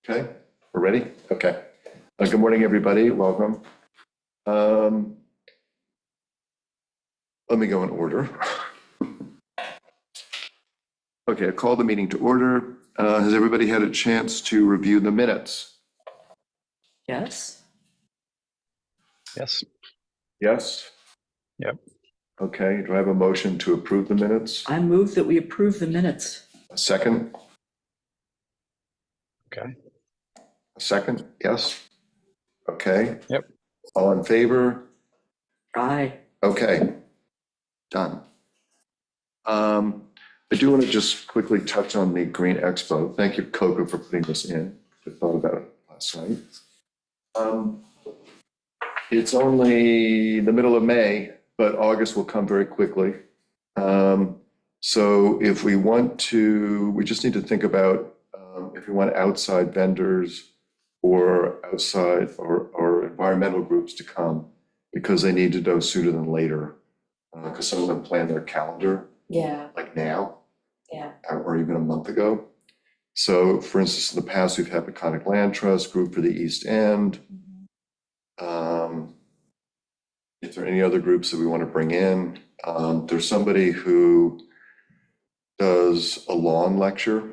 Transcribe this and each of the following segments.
Okay, we're ready? Okay. Good morning, everybody. Welcome. Let me go in order. Okay, I call the meeting to order. Has everybody had a chance to review the minutes? Yes. Yes. Yes? Yep. Okay, do I have a motion to approve the minutes? I move that we approve the minutes. A second? Okay. A second? Yes? Okay. Yep. All in favor? Aye. Okay, done. I do want to just quickly touch on the Green Expo. Thank you, Coco, for putting this in. I thought about it last night. It's only the middle of May, but August will come very quickly. So if we want to, we just need to think about if we want outside vendors or outside or environmental groups to come, because they need to know sooner than later. Because some of them plan their calendar like now, or even a month ago. So for instance, in the past, we've had Peconic Land Trust Group for the East End. If there are any other groups that we want to bring in, there's somebody who does a lawn lecture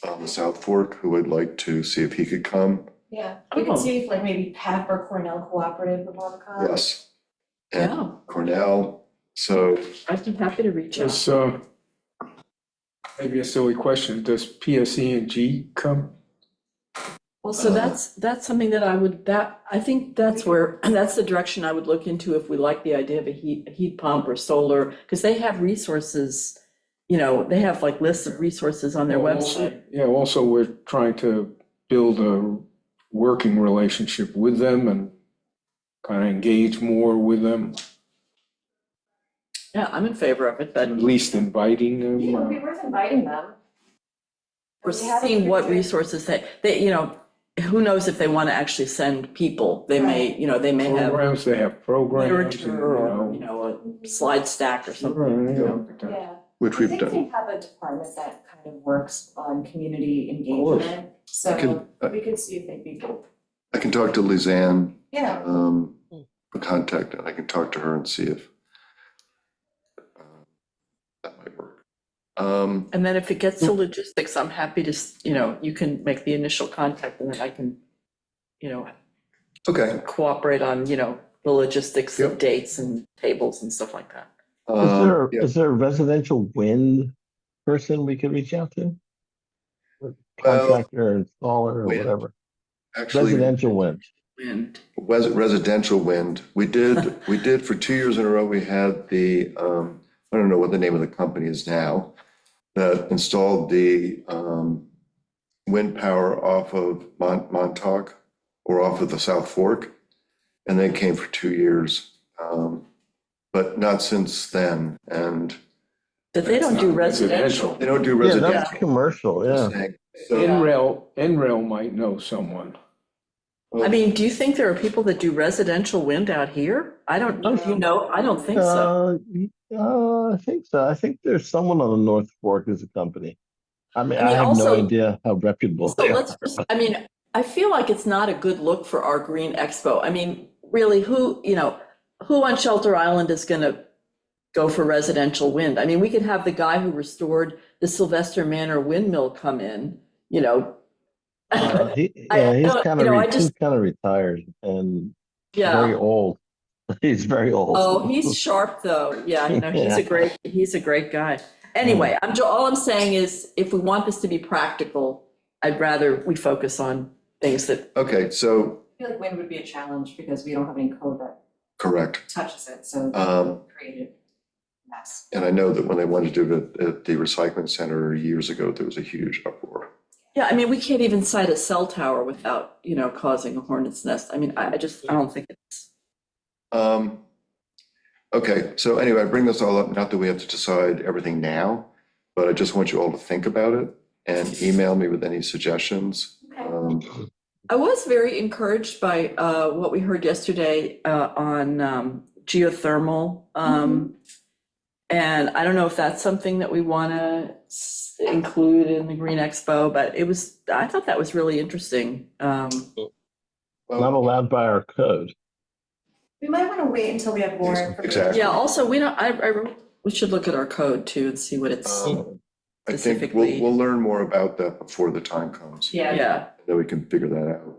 on the South Fork who I'd like to see if he could come. Yeah, we could see if like maybe PAP or Cornell Cooperative would want to come. Yes. And Yeah. Cornell, so I'd be happy to reach out. Does, maybe a silly question, does PSE&G come? Well, so that's something that I think that's the direction I would look into if we like the idea of a heat pump or solar, because they have resources, they have like lists of resources on their website. Yeah, also we're trying to build a working relationship with them and kind of engage more with them, Yeah, I'm in favor of it, but at least inviting them. Yeah, it would be worth inviting them. we're We have a seeing what pretty good- resources they, who knows if they want to actually send people. They may, they may have Programs, they have programs. and, literature or, a slide stack or something. Yeah, which I we've think done. they have a department that kind of works on community course. engagement, I so can- we could see if they'd be, I can talk to Lizanne, yeah. a contact, and I can talk to her and see if that might work. And then if it gets to logistics, I'm happy to, you can make the initial contact and then I can, Okay. cooperate on, the logistics of Yep. dates and tables and stuff like that. Yeah. Is there a residential wind person we could reach out to? Well, Contractor, installer, or wind. whatever. Residential wind. And Residential wind. We did for 2 years in a row, we had I don't know what the name of the company is now, that installed the wind power off of Montauk or off of the South Fork. And they came for 2 years, but not since then. And but they don't do Not residential. they don't do Yeah, residential. that's commercial, yeah. So, NREL might know someone. I mean, do you think there are people that do residential wind out here? I don't know. I don't think so. I think so. I think there's someone on the North Fork who's a company. I mean, I mean, I have also- no idea how reputable So they are. let's just, I feel like it's not a good look for our Green Expo. I mean, really, who on Shelter Island is gonna go for residential wind? I mean, we could have the guy who restored the Sylvester Manor windmill come in, He's don't- kind I of retired and yeah. very old. He's very old. Oh, he's sharp though. Yeah, he's a great guy. Anyway, all I'm saying is if we want this to be practical, I'd rather we focus on things that, okay, so, I feel like wind would be a challenge because we don't have any code that correct. touches it, so created mess. And I know that when they wanted to do it at the recycling center years ago, there was a huge uproar. yeah, I mean, we can't even cite a cell tower without, causing a hornet's nest. I mean, I don't think it's, Okay, so anyway, I bring this all up, not that we have to decide everything now, but I just want you all to think about it and email me with any suggestions. Okay. I was very encouraged by what we heard yesterday on geothermal. And I don't know if that's something that we want to, to include in the Green Expo, but I thought that was really interesting. Not allowed by our code. We might want to wait until we have more information. Exactly. Yeah, also, we should look at our code too and see what it's, I think Specifically. we'll learn more about that before the time comes. yeah. Then we can figure that out.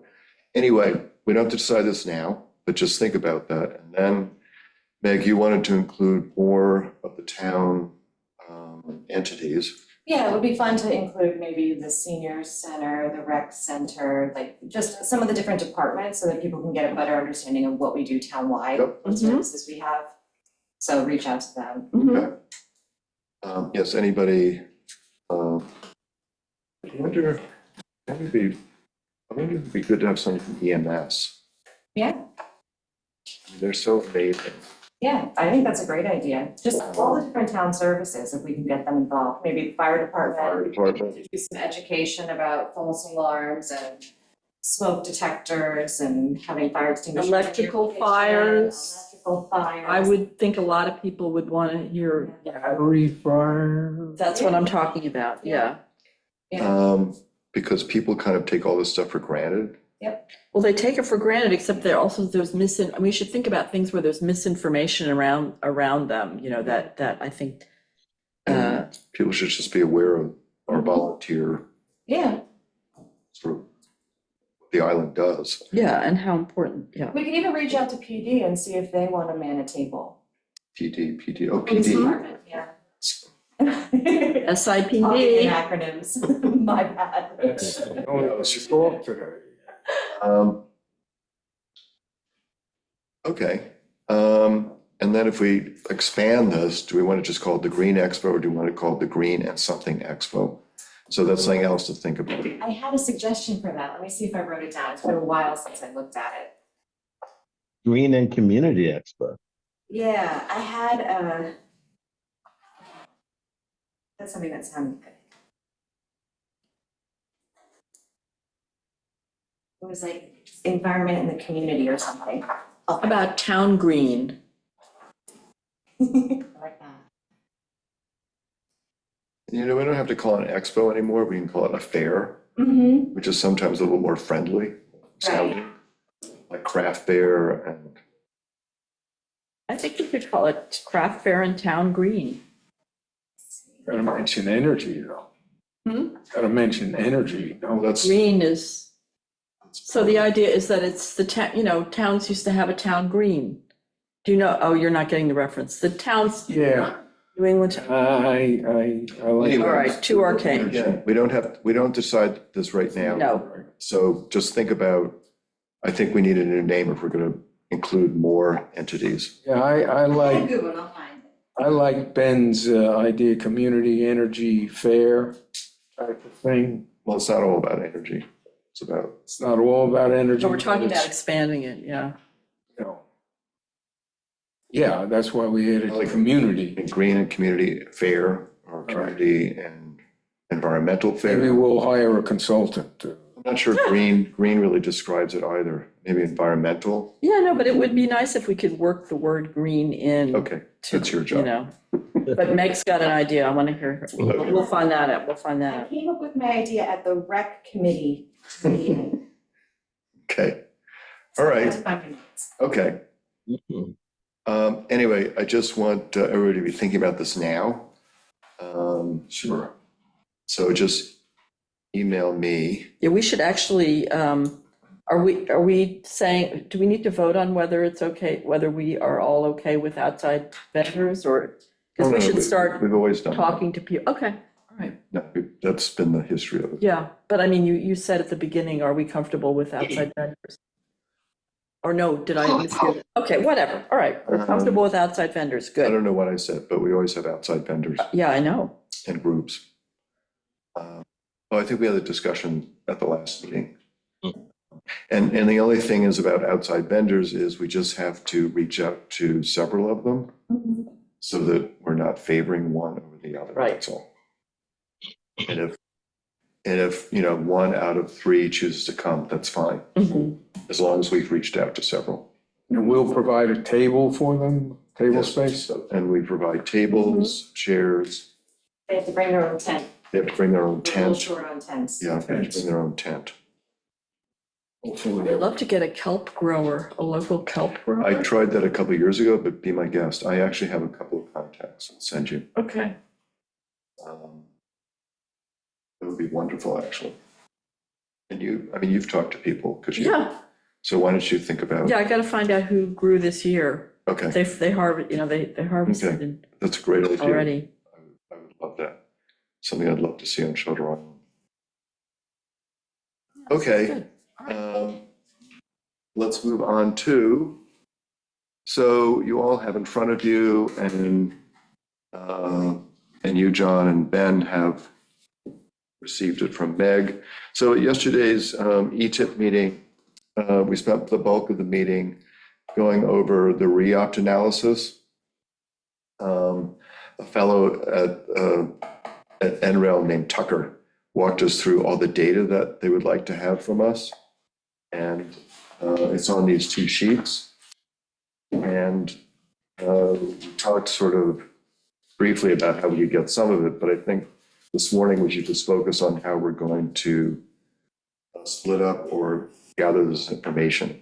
Anyway, we don't have to decide this now, but just think about that. And then, Meg, you wanted to include more of the town entities. Yeah, it would be fun to include maybe the senior center, the rec center, like just some of the different departments so that people can get a better understanding of what we do townwide, Yep. what Mhm. services we have. So reach out to them. Mhm. Okay. Yes, anybody, I wonder, I wonder if it'd be good to have some from EMS. Yeah, I mean, they're so amazing. yeah, I think that's a great idea. Just all the different town services, if we can get them involved, maybe the fire Fire department. department. Do some education about false alarms and smoke detectors and having fire extinguishers. in your Electrical kitchen, fires. Electrical fires. I would think a lot of people would want to hear, Battery fire. that's what I'm talking about, yeah. Yeah. Because people kind of take all this stuff for granted. Well, they take it for granted, except there's we should think about things where there's misinformation around them, that I think, People should just be aware of our volunteer, Yeah, sort of, what the island does. yeah, and how important, yeah. we could even reach out to PD and see if they want to man a table. PD. Police Mhm. department, yeah. Talking SIPD, in acronyms, my bad. Oh, it's talk today. Um, Okay, and then if we expand this, do we want to just call it the Green Expo, or do we want to call it the Green and something Expo? So that's something else to think about. I had a suggestion for that. Let me see if I wrote it down. It's been a while since I looked at it. Green and Community Expo. Yeah, I had that's something that sounded good. It was like environment in the community or something. about town green. I like that. We don't have to call it an expo anymore, we can call it a fair, Mm-hmm. which is sometimes a little more friendly sounding, like craft fair and, I think we could call it craft fair and town green. Gotta mention energy though. Hmm? Gotta mention energy, well, no, that's. Green is, so the idea is that it's the town, towns used to have a town green. Do you know, oh, you're not getting the reference, the towns, yeah, New England, I like. Anyway. all right, too arcane. Again, we don't decide this right now. No. So just think about, I think we need a new name if we're gonna include more entities. Yeah, I like, Good one, I'll find it. I like Ben's idea, community energy fair type of thing. Well, it's not all about energy, it's about, It's not all about energy. So we're talking but about it's, expanding it, yeah. you know. Yeah, that's why we added Like- community. green and community fair, or community and environmental fair. Maybe we'll hire a consultant to. I'm not sure green really describes it either, maybe environmental, Yeah, no, but it would be nice if we could work the word green in. okay, to, that's your job. But Meg's got an idea, I want to hear her. We'll find that out, we'll find that I out. came up with my idea at the rec committee meeting. Okay, all right, So I have to find my notes. okay. Mhm. Anyway, I just want everybody to be thinking about this now. Sure. So just email me. Yeah, we should actually, are we saying, do we need to vote on whether it's okay, whether we are all okay with outside vendors, or? Because we should start We've always done that. talking to people, okay, all right. No, that's been the history of it. Yeah, but I mean, you said at the beginning, are we comfortable with outside vendors? Or no, did I mishear that? Okay, whatever, all right, we're comfortable with outside vendors, I good. don't know what I said, but we always have outside vendors Yeah, I know. and groups. Oh, I think we had a discussion at the last meeting. And the only thing is about outside vendors is we just have to reach out to several of them so that we're not favoring one over the other. Right. That's all. And if, one out of three chooses to come, that's fine, Mhm. as long as we've reached out to several. And we'll provide a table for them, table Yes. space. And we provide tables, chairs. They have to bring their own tent. They have to bring their own We're a little tent. short on tents. Yeah, they have to bring their own tent. Hopefully, I'd love to get a kelp grower, a local kelp grower. I tried that a couple of years ago, but be my guest. I actually have a couple of contacts I'll send you. Okay. It would be wonderful, actually. And you, I mean, you've talked to people, because you, Yeah, so why don't you think about? yeah, I gotta find out who grew this year. Okay, They harvest, they harvested that's a great idea. already. I would love that. Something I'd love to see on Shelter Island. Okay. Good. All right. Let's move on to, so you all have in front of you, and you, John, and Ben have received it from Meg. So at yesterday's ETIP meeting, we spent the bulk of the meeting going over the re-opt analysis. A fellow at NREL named Tucker walked us through all the data that they would like to have from us. And it's on these two sheets. And we talked sort of briefly about how we could get some of it, but I think this morning we should just focus on how we're going to split up or gather this information.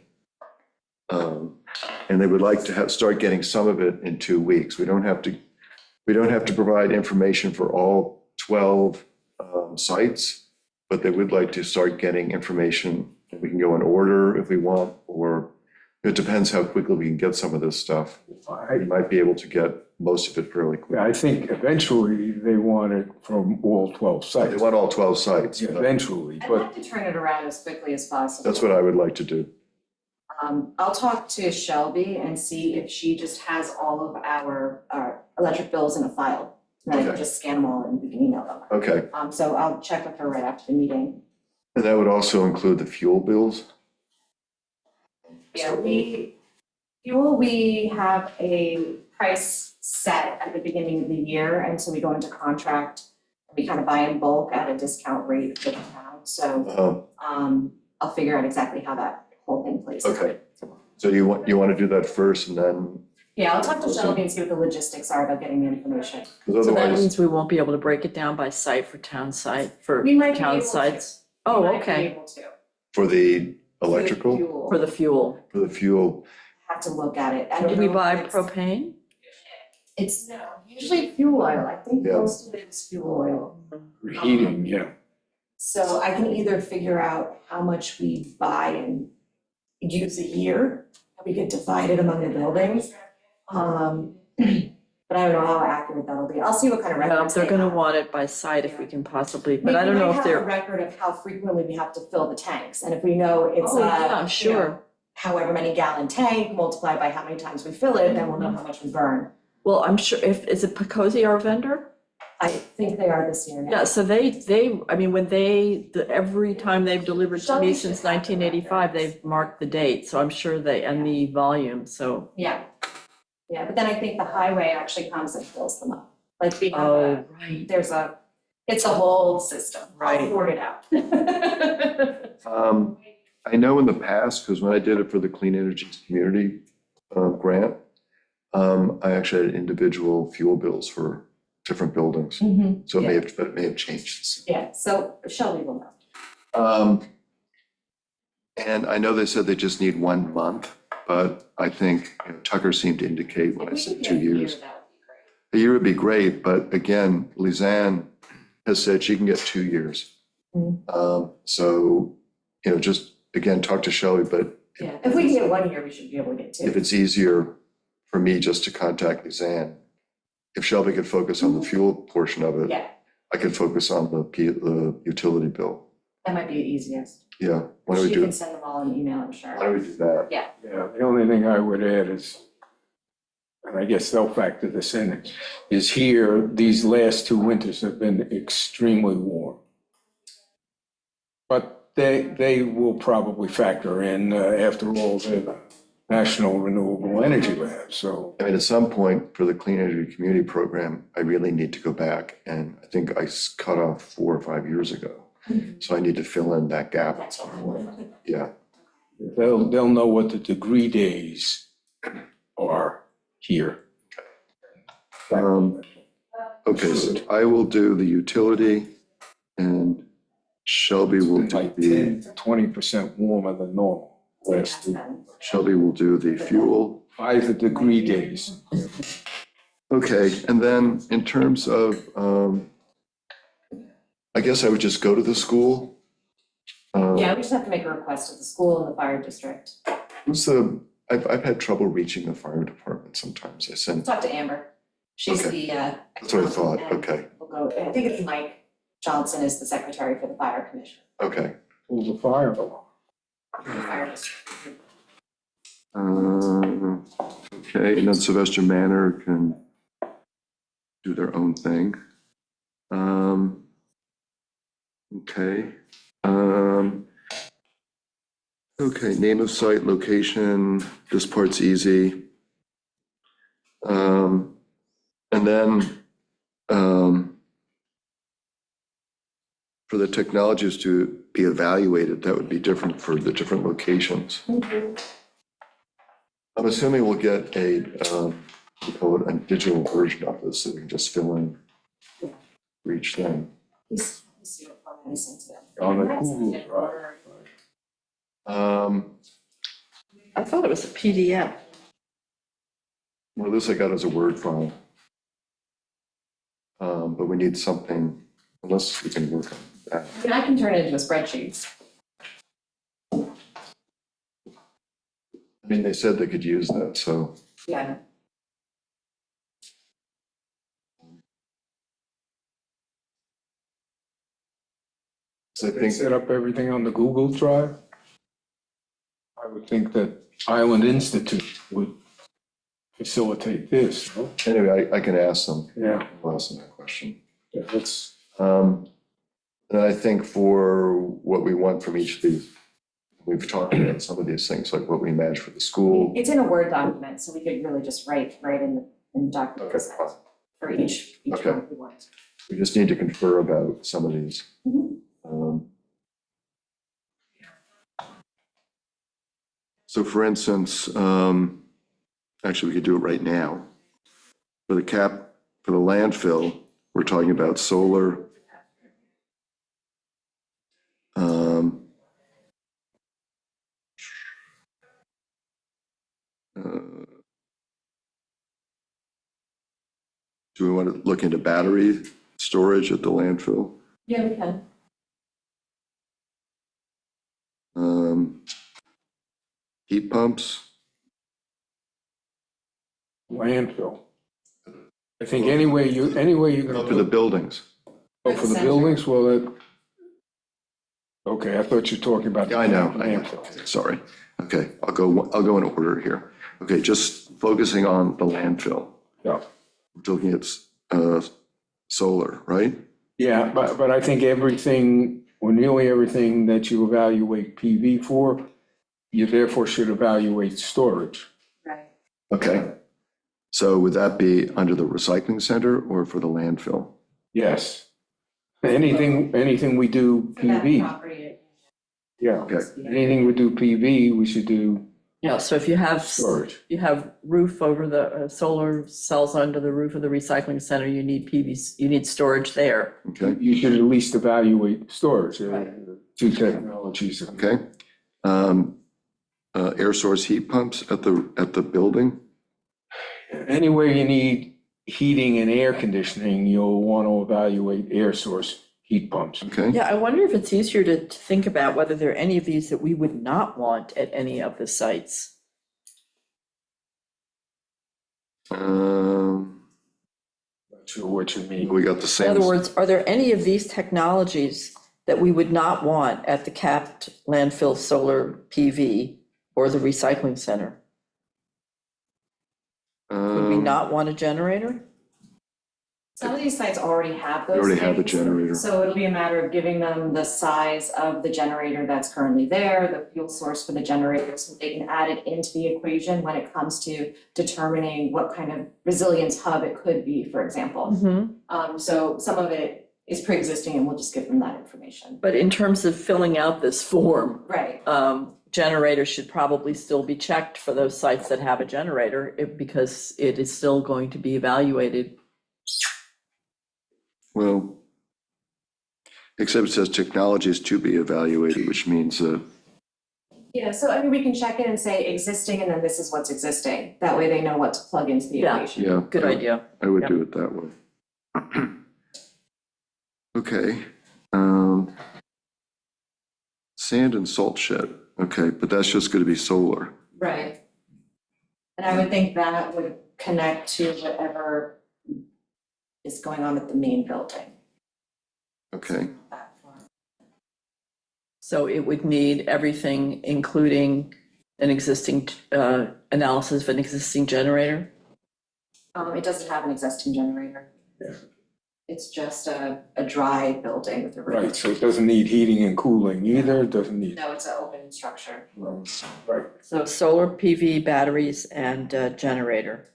And they would like to start getting some of it in 2 weeks. We don't have to provide information for all 12 sites, but they would like to start getting information. We can go in order if we want, or it depends how quickly we can get some of this stuff. We might be able to get most of it fairly quick. I think eventually they want it from all 12 They sites, want all 12 sites, but eventually, I'd but like to turn it around as quickly as possible. that's what I would like to do. I'll talk to Shelby and see if she just has all of our electric bills in a file. And then I can Okay. just scan them all and we can email them. Okay, So I'll check with her right after the meeting. and that would also include the fuel bills? Yeah, we have a price set at the beginning of the year, and so we go into contract. We kind of buy in bulk at a discount rate for the town, so I'll figure out exactly how that whole thing plays out. Okay. So you want to do that first and then, Yeah, I'll talk to Shelby and see what the logistics are about getting the information. because So that otherwise, means we won't be able to break it down by site for town site, for We might be town able to. sites? We Oh, might be okay, able to. for the electrical, Fuel. for the fuel. for the fuel, Have to look at it. I Do don't we know buy if it's- propane? It's usually fuel oil. I think Yeah. most of it is fuel oil. heating, yeah. So I can either figure out how much we buy and use a year, and we can divide it among the buildings. But I don't know how accurate that'll be. I'll see what kind of Well, records they're they gonna have. want it by site if we can possibly, but I don't know if We might have a they're, record of how frequently we have to fill the tanks, and if we know it's oh, yeah, you know, sure. however many gallon tank multiplied by how many times we fill it, then we'll know how much we burn. Well, I'm sure, is it Picosi our vendor? I think they are this year now. Yeah, so I mean, when every time they've delivered to me Shelby since should have the 1985, records. they've marked the date, so I'm sure and the volume, so. Yeah, yeah, but then I think the highway actually comes and fills them up. Like we have Oh, right. it's a whole system. I'll Right. sort it out. I know in the past, because when I did it for the Clean Energy Community grant, I actually had individual fuel bills for different buildings. So it may have changed. Yeah, so Shelby will know. And I know they said they just need 1 month, but I think Tucker seemed to indicate when I If we said could 2 get a year, years. that would be great. A year would be great, but again, Lizanne has said she can get 2 years. So, just again, talk to Shelley, but Yeah, if we can get 1 year, we should be able to get two. if it's easier for me just to contact Lizanne, if Shelby could focus on the fuel portion of it, Yeah, I could focus on the utility bill. that might be the easiest. Yeah, why don't we She do, can send them all an email, I'm sure. why don't we do that? Yeah, the only thing I would add is, and I guess they'll factor this in, is here, these last 2 winters have been extremely warm. But they will probably factor in, after all, the National Renewable Energy Lab, so. I mean, at some point for the Clean Energy Community Program, I really need to go back, and I think I cut off 4 or 5 years ago. So I need to fill in that gap. That's all. Yeah, They'll know what the degree days are here. okay, so I will do the utility And Shelby will do Like the, 10 to 20% warmer than normal. Last two, Shelby will do the fuel. 5 degree days. Okay, and then in terms of, I guess I would just go to the school. Yeah, we just have to make a request to the school and the fire district. Who's I've had trouble reaching the fire department sometimes. I send, Talk to Amber. She's Okay. the, that's what I thought, and okay, We'll go, I think it's Mike Johnson is the secretary for the fire commission, okay. Pulls a fire alarm. the fire district. Okay, and then Sylvester Manor can do their own thing. Okay. Okay, name of site, location, this part's easy. And then, for the technologies to be evaluated, that would be different for the different locations. I'm assuming we'll get a, we call it a digital version of this, so we can just fill in for each thing. He's super fun and he sends it. On the That's Google it. Drive. I thought it was a PDF. Well, this I got as a Word file. But we need something, unless we can work on that. I mean, I can turn it into a spreadsheet. I mean, they said they could use that, so. Yeah. I They think, set up everything on the Google Drive. I would think that Island Institute would facilitate this, no? anyway, I can ask them. Yeah. I'll ask them that question. That's, And I think for what we want from each of these, we've talked about some of these things, like what we imagine for the school. It's in a Word document, so we could really just write in the document Okay, size fine. for each Okay. one we want. We just need to confer about some of these. Mhm. So for instance, actually, we could do it right now. For the landfill, we're talking about solar. Do we want to look into battery storage at the landfill? Yeah, we can. Heat pumps? landfill. I think anyway you're gonna. For the buildings. Oh, for the buildings, well, okay, I thought you were talking about. Yeah, I know. Landfill. Sorry. Okay, I'll go in order here. Okay, just focusing on the landfill. Yeah, We're looking at solar, right? yeah, but I think everything, or nearly everything that you evaluate PV for, you therefore should evaluate storage. Right. Okay. So would that be under the recycling center or for the landfill? Yes. Anything we do For that PV, property. yeah, Okay. anything we do PV, we should do Yeah, so if you have, storage. you have roof over the, solar cells under the roof of the recycling center, you need PVs, you need storage there. Okay, You should at least evaluate storage, Right. two technologies. okay. Air source heat pumps at the building? Anywhere you need heating and air conditioning, you'll want to evaluate air source heat pumps. Okay, Yeah, I wonder if it's easier to think about whether there are any of these that we would not want at any of the sites. Not sure what you mean. we got the In same. other words, are there any of these technologies that we would not want at the capped landfill solar PV or the recycling center? Would we not want a generator? Some of these sites already have those. We already have a things, generator. So it'll be a matter of giving them the size of the generator that's currently there, the fuel source for the generator, so they can add it into the equation when it comes to determining what kind of resilience hub it could be, for example. So some of it is pre-existing and we'll just give them that information. But in terms of filling out this form, Right, generators should probably still be checked for those sites that have a generator, because it is still going to be evaluated. Well, Except it says technology is to be evaluated, which means that, Yeah, so I mean, we can check it and say existing, and then this is what's existing. That way they know what to plug into the Yeah. equation. yeah. Good idea. I would Yeah. do it that way. Okay. Sand and salt shed, okay, but that's just gonna be solar. Right. And I would think that would connect to whatever is going on at the main building. Okay, Platform. So it would need everything, including an existing, analysis of an existing generator? It doesn't have an existing generator. Yeah. It's just a dry building with a roof. Right, so it doesn't need heating and cooling either, it doesn't need. No, it's an open structure. Right, So solar PV, batteries, and generator.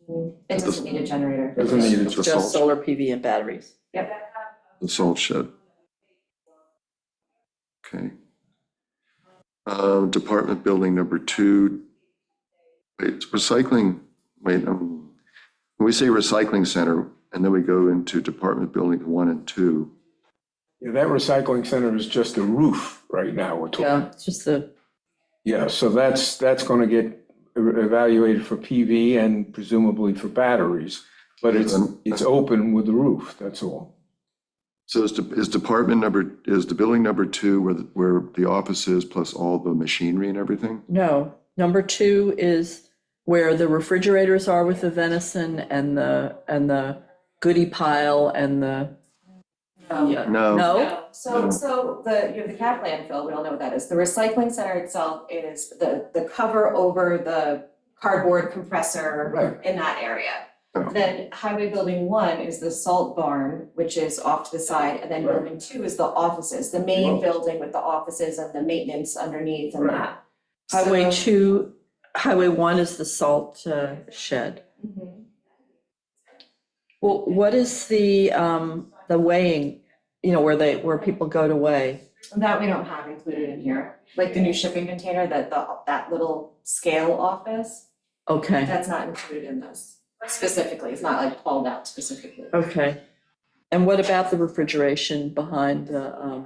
It doesn't need a generator. doesn't need It's it. a Just salt, solar PV and batteries. Yep. the salt shed. Okay. Department building number 2. Wait, recycling, when we say recycling center, and then we go into department building 1 and 2. Yeah, that recycling center is just a roof right now, we're talking. Yeah, it's just the, Yeah, so that's gonna get evaluated for PV and presumably for batteries, but it's open with the roof, that's all. So is the building number 2 where the office is plus all the machinery and everything? no. Number 2 is where the refrigerators are with the venison and the goodie pile and the. Yeah. No. No? So you have the cap landfill, we all know what that is. The recycling center itself is the cover over the cardboard compressor Right. in that area. Oh. Then highway building 1 is the salt barn, which is off to the side, and then Right. building 2 is the offices, the main Right. building with the offices and the maintenance underneath and Right. that. Highway So- 2, Highway 1 is the salt shed. Mhm. Well, what is the weighing, where people go to weigh? That we don't have included in here, like the new shipping container, that little scale office, Okay, that's not included in this specifically, it's not like called out specifically. okay. And what about the refrigeration behind the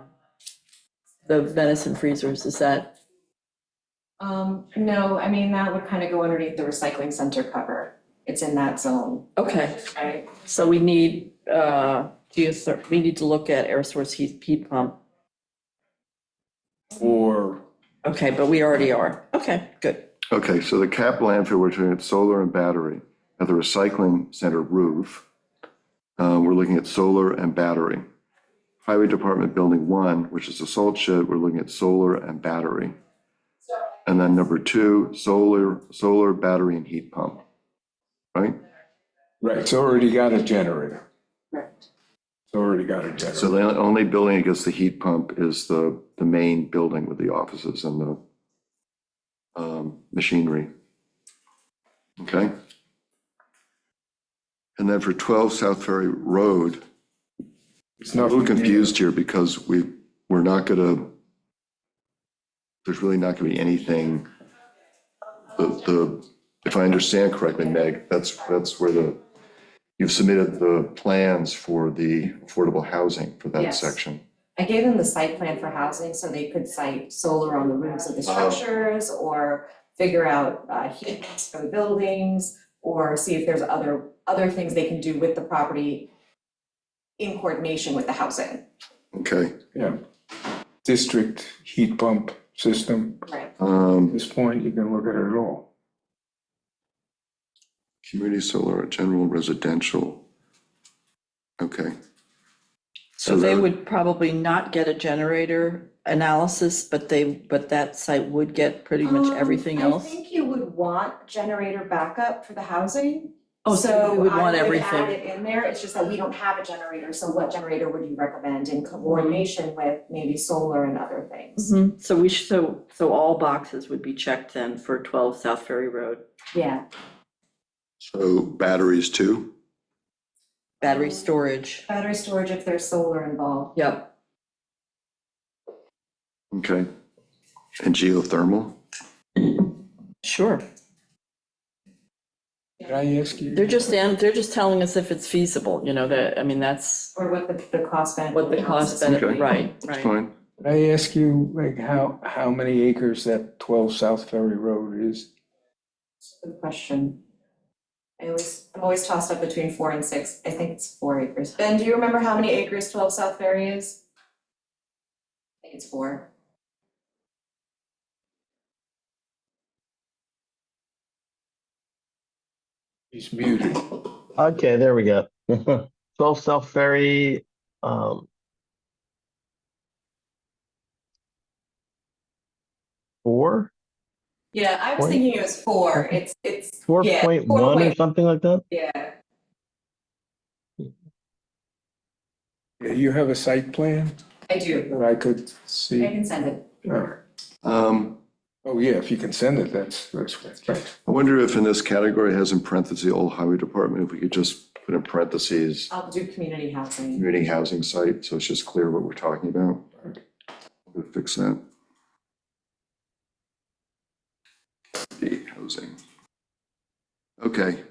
venison freezers? Is that, No, I mean, that would kind of go underneath the recycling center cover, it's in that zone, okay, right? so we need, we need to look at air source heat pump. Or, Okay, but we already are. Okay, good. Okay, so the cap landfill, we're looking at solar and battery. At the recycling center roof, we're looking at solar and battery. Highway Department Building 1, which is the salt shed, we're looking at solar and battery. And then number 2, solar, battery, and heat pump. Right? right, it's already got a generator, Correct. it's already got a generator. So the only building that gets the heat pump is the main building with the offices and the machinery. Okay? And then for 12 South Ferry Road, It's I'm a little nothing. confused here because we're not gonna, there's really not gonna be anything, if I understand correctly, Meg, that's where you've submitted the plans for the affordable housing for that Yes. section. I gave them the site plan for housing, so they could site solar on the roofs of the structures, or figure out heat pumps for the buildings, or see if there's other things they can do with the property in coordination with the housing. Okay, Yeah, district heat pump system, Right. at this point, you can look at it all. community solar, general residential. Okay. So they that- would probably not get a generator analysis, but that site would get pretty much everything else? I think you would want generator backup for the housing. Oh, so we would want I would add everything. it in there, it's just that we don't have a generator, so what generator would you recommend in coordination with maybe solar and other things? Mhm. So all boxes would be checked then for 12 South Ferry Road. Yeah, So batteries too? Battery storage, battery storage if there's solar involved. yep. Okay. And geothermal? Sure. Did I ask you? they're just telling us if it's feasible, you know, that, I mean, that's Or what the cost benefit. what the cost analysis would benefit, be. right, It's right. fine. Did I ask you, like, how many acres that 12 South Ferry Road is? Good question. I'm always tossed up between 4 and 6. I think it's 4 acres. Ben, do you remember how many acres 12 South Ferry is? I think it's 4. He's muted. Okay, there we go. 12 South Ferry, 4, Yeah, I was Point- thinking it was 4. It's 4.1 or something like that? Yeah. Yeah, you have a site plan I do. that I could I see? can send it. Oh, yeah, if you can send it, that's great. I wonder if in this category it has in parentheses, Old Highway Department, if we could just put in parentheses, I'll do community housing. community housing site, so it's just clear what we're talking about. We'll fix that. The housing. Okay.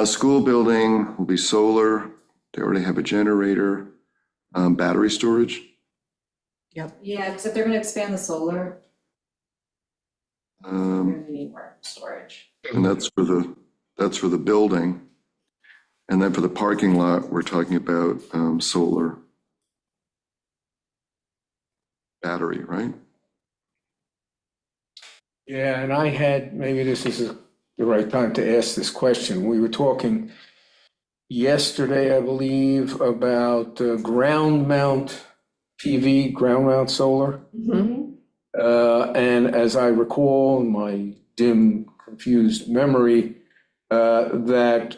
School building will be solar. They already have a generator. Battery storage. Yeah, except they're gonna expand the solar. We're gonna need more storage. And that's for the building. And then for the parking lot, we're talking about solar battery, right? Yeah, and I had, maybe this is the right time to ask this question. We were talking yesterday, I believe, about ground mount PV, ground mount solar. Mhm. And as I recall in my dim, confused memory, that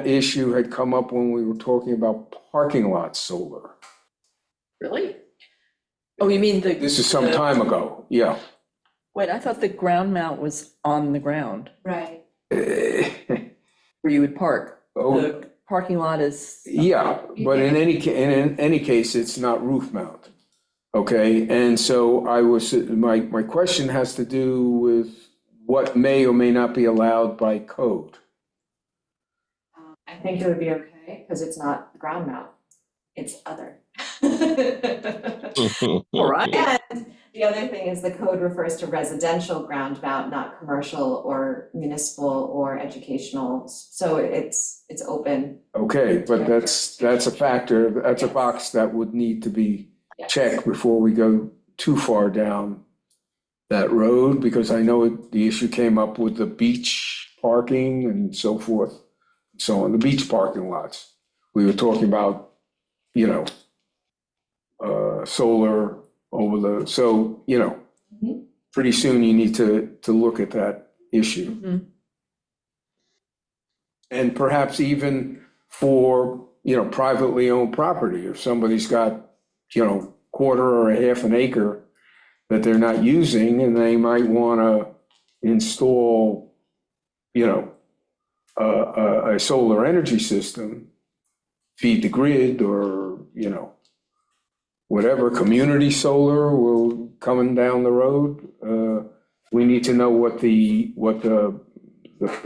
issue had come up when we were talking about parking lot solar. Really? Oh, you mean the? This is some time ago, yeah. Wait, I thought the ground mount was on the ground Right. where you would park. Oh, The parking lot is, yeah, but in any case, it's not roof mount. Okay, and so my question has to do with what may or may not be allowed by code. I think it would be okay, because it's not ground mount, it's other. all right. And the other thing is the code refers to residential ground mount, not commercial or municipal or educational. So it's open. Okay, but that's a factor, that's a box that would need to be Yes. checked before we go too far down that road, because I know the issue came up with the beach parking and so forth. So on the beach parking lots, we were talking about, solar over so, Mhm. pretty soon you need to look at that issue. Mhm. And perhaps even for, privately owned property, if somebody's got, quarter or a half an acre that they're not using, and they might want to install, a solar energy system, feed the grid, or, whatever, community solar will coming down the road. We need to know what the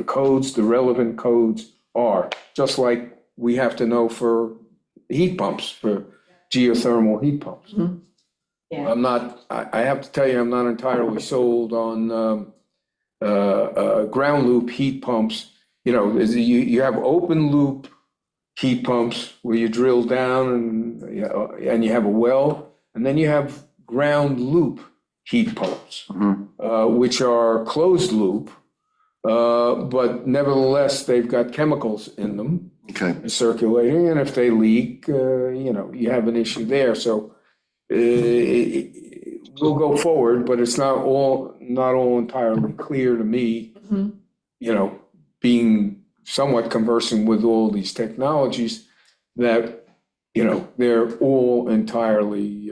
codes, the relevant codes are, just like we have to know for heat pumps, for geothermal heat pumps. Yeah. I have to tell you, I'm not entirely sold on ground loop heat pumps. You have open loop heat pumps where you drill down and you have a well, and then you have ground loop heat pumps, which are closed loop, but nevertheless, they've got chemicals in them Okay, circulating, and if they leak, you have an issue there. So we'll go forward, but it's not all entirely clear to me, Mhm. being somewhat conversant with all these technologies, that, they're all entirely,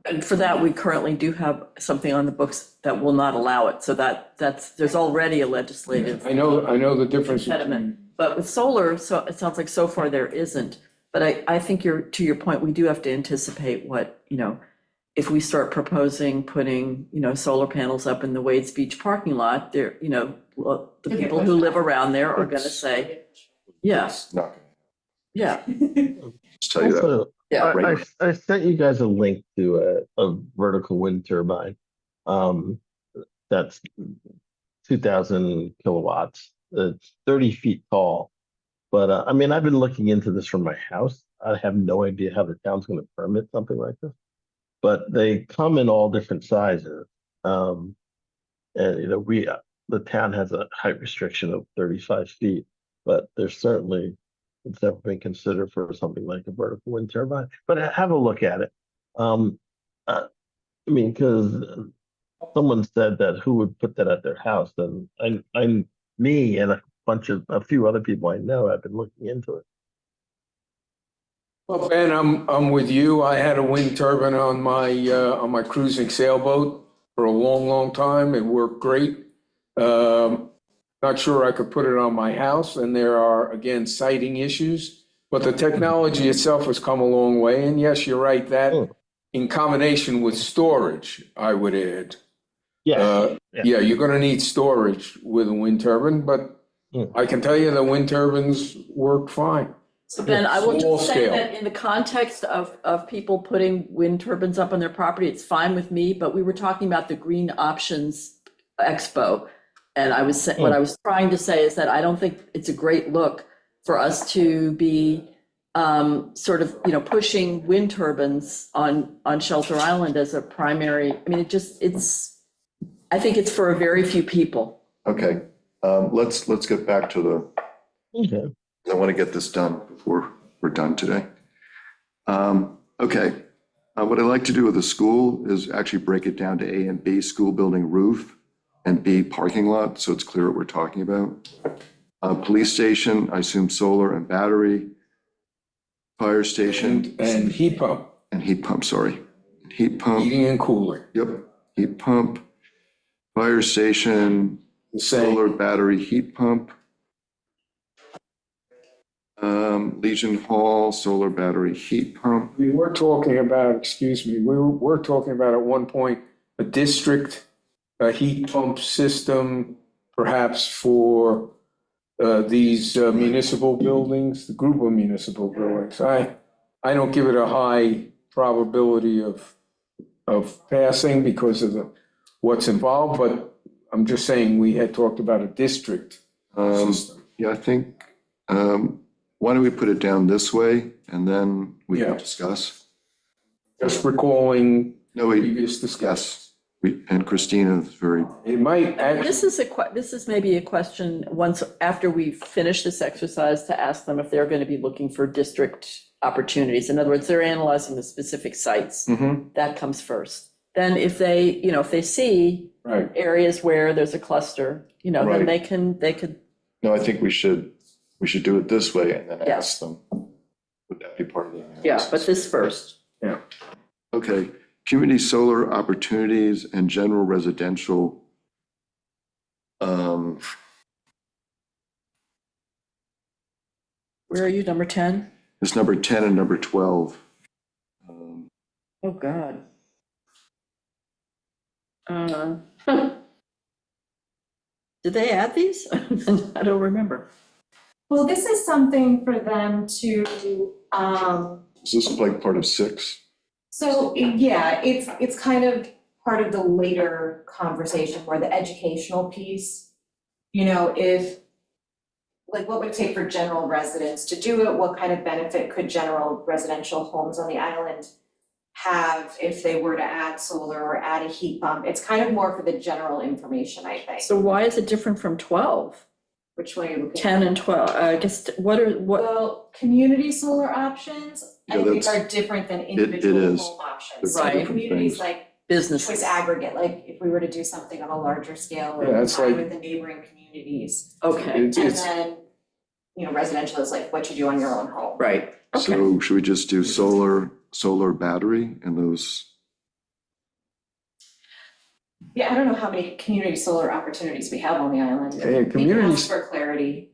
And for that, we currently do have something on the books that will not allow it. So there's already a legislative. I know the difference. Impediment. But with solar, so it sounds like so far there isn't. But I think to your point, we do have to anticipate what, if we start proposing putting, solar panels up in the Wade's Beach parking lot, there, well, the Okay, people who live around there are gonna say, yeah, It's not gonna yeah, just tell you that. Also, yeah. I sent you guys a link to a vertical wind turbine. That's 2,000 kilowatts. It's 30 feet tall. But I mean, I've been looking into this from my house. I have no idea how the town's going to permit something like this. But they come in all different sizes. And the town has a height restriction of 35 feet, but there's certainly it's never been considered for something like a vertical wind turbine. But have a look at it. I mean, because someone said that who would put that at their house, and me and a few other people I know have been looking into it. Well, Ben, I'm with you. I had a wind turbine on my cruising sailboat for a long, long time. It worked great. Not sure I could put it on my house, and there are, again, siting issues, but the technology itself has come a long way. And yes, you're right, that in combination with storage, I would add. Yeah. Yeah, you're gonna need storage with a wind turbine, but I can tell you the wind turbines work fine. So Ben, I will Small just say scale. that in the context of people putting wind turbines up on their property, it's fine with me, but we were talking about the Green Options Expo. And what I was trying to say is that I don't think it's a great look for us to be sort of, pushing wind turbines on Shelter Island as a primary. I mean, I think it's for a very few people. Okay, let's get back to Okay. I want to get this done before we're done today. Okay, what I like to do with the school is actually break it down to A and B, school building roof, and B, parking lot, so it's clear what we're talking about. Police station, I assume solar and battery. Fire station. And heat pump, And heat pump, sorry. Heat pump, heating and cooling, yep, heat pump. Fire station, the same. solar, battery, heat pump. Legion Hall, solar, battery, heat pump. We were talking about, excuse me, we were talking about at one point, a district, a heat pump system, perhaps for these municipal buildings, the group of municipal buildings. I don't give it a high probability of passing because of what's involved, but I'm just saying we had talked about a district system. Yeah, I think, why don't we put it down this way and then we Yeah. can discuss? Just recalling No, previous discussion. yes, and Christina is very, It might actually, This is maybe a question, once, after we finish this exercise, to ask them if they're going to be looking for district opportunities. In other words, they're analyzing the specific sites. That comes first. Then if they see right. areas where there's a cluster, then Right. they could, no, I think we should do it this way and then Yeah. ask them. Would that be part of the analysis? yeah, but this first. Okay, community solar opportunities and general residential. Where are you, number 10? It's number 10 and number 12. Oh, God. Did they add these? I don't remember. Well, this is something for them to, Is this like part of 6? so, yeah, it's kind of part of the later conversation where the educational piece, if, like, what would it take for general residents to do it? What kind of benefit could general residential homes on the island have if they were to add solar or add a heat pump? It's kind of more for the general information, I think. So why is it different from 12? Which one are you looking at? 10 and 12, I guess, what, Well, community solar options, I Yeah, think that's- are different than individual is. home options. It's So Right. communities things. like business? choice aggregate, like if we were to do something on a larger scale or Yeah, it's combine like- with the neighboring communities. Okay, And then, residential is like what you do on your own home. right, okay. So should we just do solar, battery and those? Yeah, I don't know how many community solar opportunities we have on the island. Yeah, We can communities- ask for clarity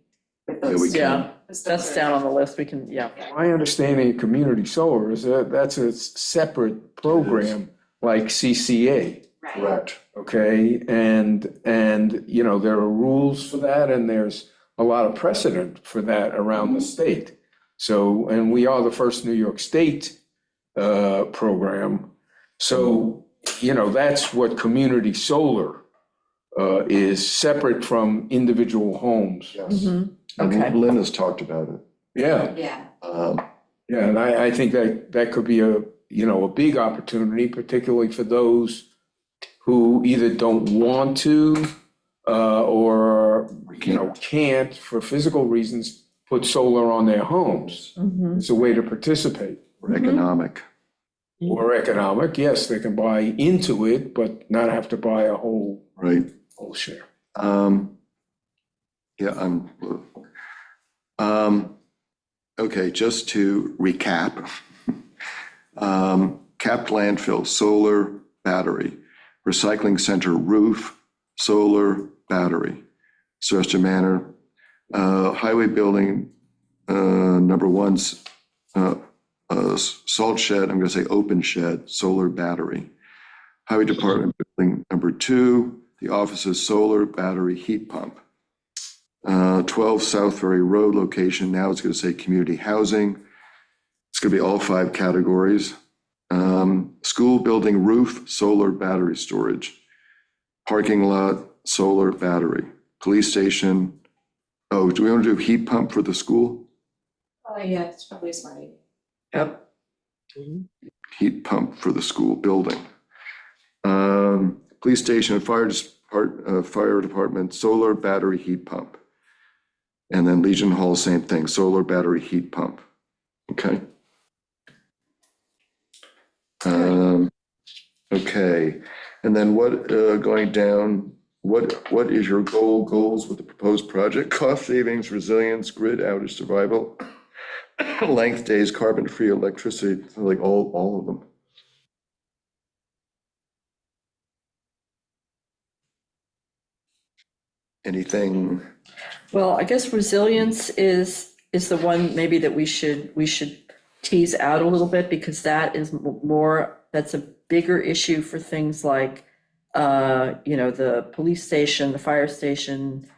with Yeah, we those. can. Yeah, with that's those. down on the list, we can, yeah. My understanding of community solar is that that's a separate program like CCA. Right. Correct. Okay, and you know, there are rules for that, and there's a lot of precedent for that around the state. So, and we are the first New York State program. So, you know, that's what community solar is, separate from individual homes. Yes. Mhm. And Okay. Lynn has talked about it. Yeah, Yeah. yeah, and I think that could be a, you know, a big opportunity, particularly for those who either don't want to or, you know, can't for physical reasons put solar on their homes. Mhm. It's a way to participate. Or economic. Or economic, yes, they can buy into it, but not have to buy a whole Right. share. Yeah, okay, just to recap. Capped landfill, solar, battery. Recycling center roof, solar, battery. Sylvester Manor, highway building, number one's, salt shed, I'm gonna say open shed, solar, battery. Highway department building, number two, the office's solar, battery, heat pump. 12 South Ferry Road location, now it's gonna say community housing. It's gonna be all 5 categories. School building roof, solar, battery storage. Parking lot, solar, battery. Police station, oh, do we want to do heat pump for the school? Oh, yeah, it's probably smart. Yep. Heat pump for the school building. Police station, fire department, solar, battery, heat pump. And then Legion Hall, same thing, solar, battery, heat pump. Okay. Okay, and then what, going down, what is your goals with the proposed project? Cost savings, resilience, grid outage survival, length days, carbon-free electricity, like all of them. Anything? Well, I guess resilience is the one maybe that we should tease out a little bit, because that is more, that's a bigger issue for things like, you know, the police station, the fire station,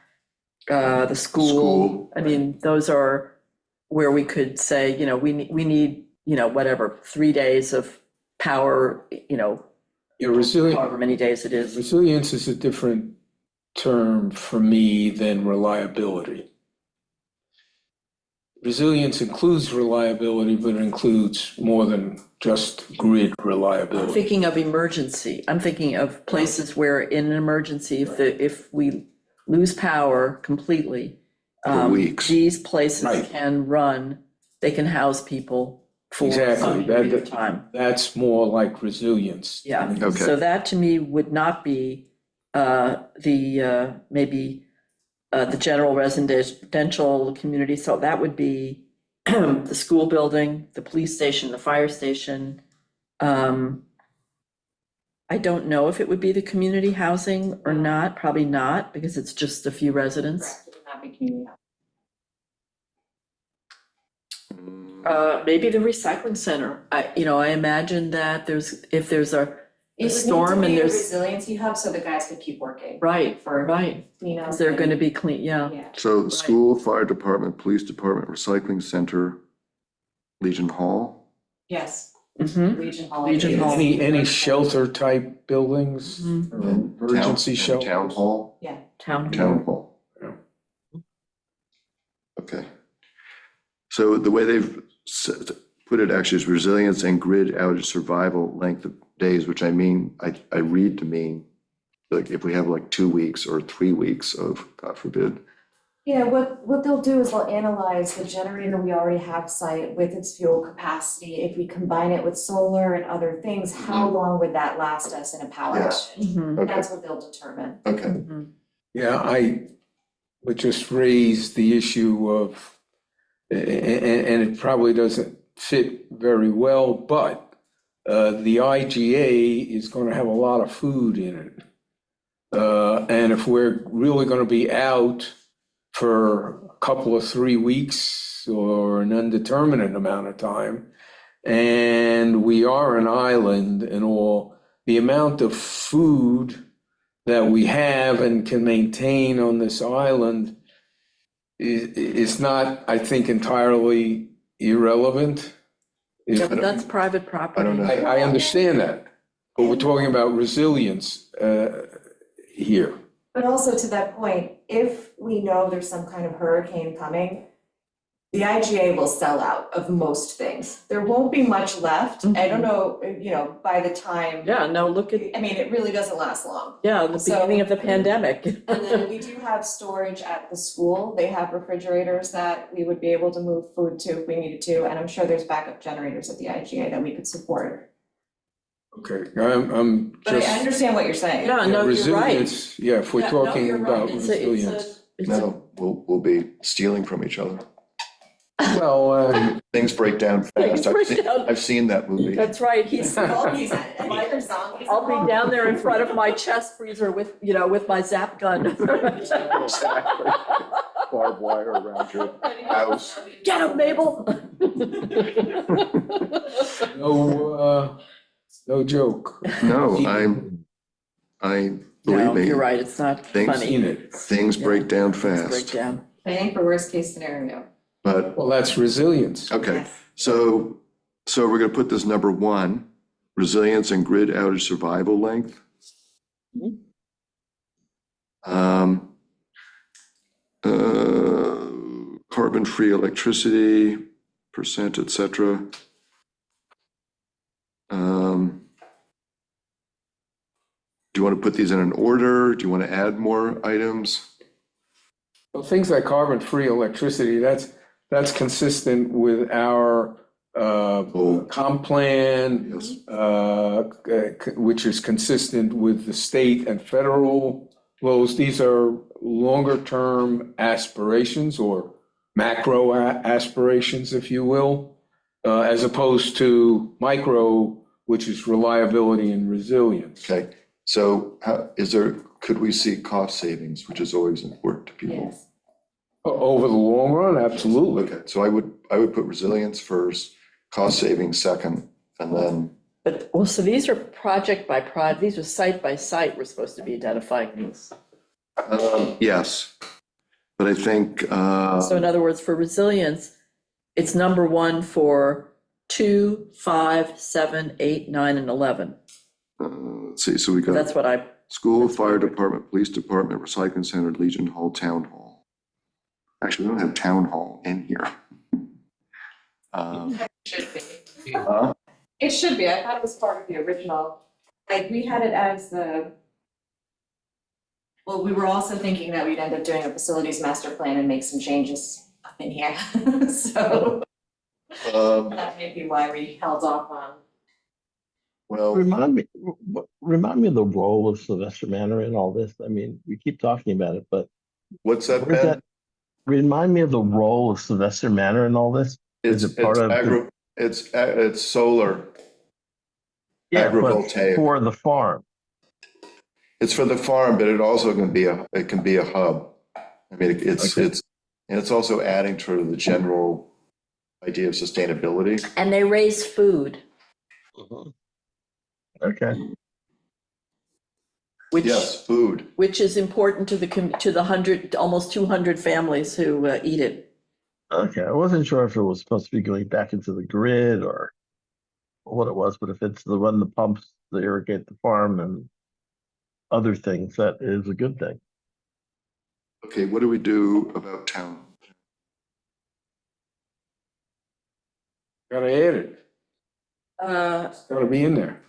the school. School, I mean, those are where we could say, you know, we need, you know, whatever, 3 days of power, you know, Yeah, resilience resilience is a different term for me than reliability. Resilience includes reliability, but it includes more than just grid I'm reliability. thinking of emergency. I'm thinking of places where in an emergency, if we lose power completely, For weeks. these places Right. can run, they can house people for Exactly. some period of time. That's more like resilience. Yeah, Okay. so that to me would not be maybe the general residential community, so that would be the school building, the police station, the fire station. I don't know if it would be the community housing or not, probably not, because it's just a few residents. It would not be community. Maybe the recycling center. I imagine that if there's a It would storm need to and be a there's, resiliency hub so the guys could keep working. right, For, right, you know. because they're gonna be clean, yeah. Yeah. So school, fire department, police department, recycling center, Legion Hall. Yes, Mhm. Legion Hall. Legion Hall. Any shelter type buildings, Mhm. or emergency Town shelter? hall, Town town hall. hall. Okay. So the way they've put it actually is resilience and grid outage survival length of days, which I mean, I read to mean, like, if we have like 2 weeks or 3 weeks of, God forbid. Yeah, what they'll do is they'll analyze the generator we already have site with its fuel capacity. If we combine it with solar and other things, how long would that last us in a power Yes. outage? Mhm. Okay, That's what they'll determine. okay. Mhm. Yeah, I would just raise the issue of, and it probably doesn't fit very well, but the IGA is going to have a lot of food in it. And if we're really going to be out for a couple of 3 weeks or an undetermined amount of time, and we are an island and all, the amount of food that we have and can maintain on this island is not, I think, entirely irrelevant. Yeah, but that's private property. I don't know. I understand that, but we're talking about resilience here. But also to that point, if we know there's some kind of hurricane coming, the IGA will sell out of most things. There won't be much left. I don't know, by the time. Yeah, no, look at, I mean, it really doesn't last long. yeah, the So- beginning of the pandemic. And then we do have storage at the school. They have refrigerators that we would be able to move food to if we needed to. And I'm sure there's backup generators at the IGA that we could support. Okay, I'm But I just, understand what you're saying. Yeah, no, you're right. resilience, yeah, if we're Yeah, no, talking you're right. about It's a- resilience. it's a- No, we'll be stealing from each other. Well, Things break down Things fast. break down. I've seen that movie. That's right, he's, Zombies, and other zombies. I'll be down there in front of my chest freezer with, with my zap gun. Exactly. Barbed wire around your house. Get him, Mabel. no joke. No, I believe No, me, you're right, it's not Things- funny. Seen it. things break down Break fast. down. Planning for worst case scenario. But, Well, that's resilience. okay, Yes. so we're gonna put this number 1, resilience and grid outage survival length. Mhm. Carbon-free electricity, percent, et cetera. Do you want to put these in an order? Do you want to add more items? Well, things like carbon-free electricity, that's consistent with our comp plan, Yes. which is consistent with the state and federal laws. These are longer-term aspirations or macro aspirations, if you will, as opposed to micro, which is reliability and resilience. Okay, so could we see cost savings, which is always important to people? Yes. Over the long run, absolutely. Okay, so I would put resilience first, cost savings second, and then, But, well, so these are project by project, these are site by site, we're supposed to be identifying these. yes. But I think, So in other words, for resilience, it's number 1 for 2, 5, 7, 8, 9, and 11. let's see, so we got That's what I, school, that's fire what I- department, police department, recycling center, Legion Hall, town hall. Actually, we don't have town hall in here. Should be. Huh? It should be. I thought it was part of the original. Like, we had it as well, we were also thinking that we'd end up doing a facilities master plan and make some changes up in here. So that may be why we held off on. Well, Remind me of the role of Sylvester Manor in all this. I mean, we keep talking about it, but what's that, where's Ben? that? Remind me of the role of Sylvester Manor in all this. It's Is it part of the- it's solar. Yeah, but Agrivoltaic. for the farm. It's for the farm, but it also can be a hub. I mean, it's Okay. and it's also adding to the general idea of sustainability. and they raise food, Okay. which, Yes, food. which is important to the 100, almost 200 families who eat it. Okay. I wasn't sure if it was supposed to be going back into the grid or what it was, but if it's the run the pumps to irrigate the farm and other things, that is a good thing. Okay, what do we do about town? Gotta add it. It's gotta be in there.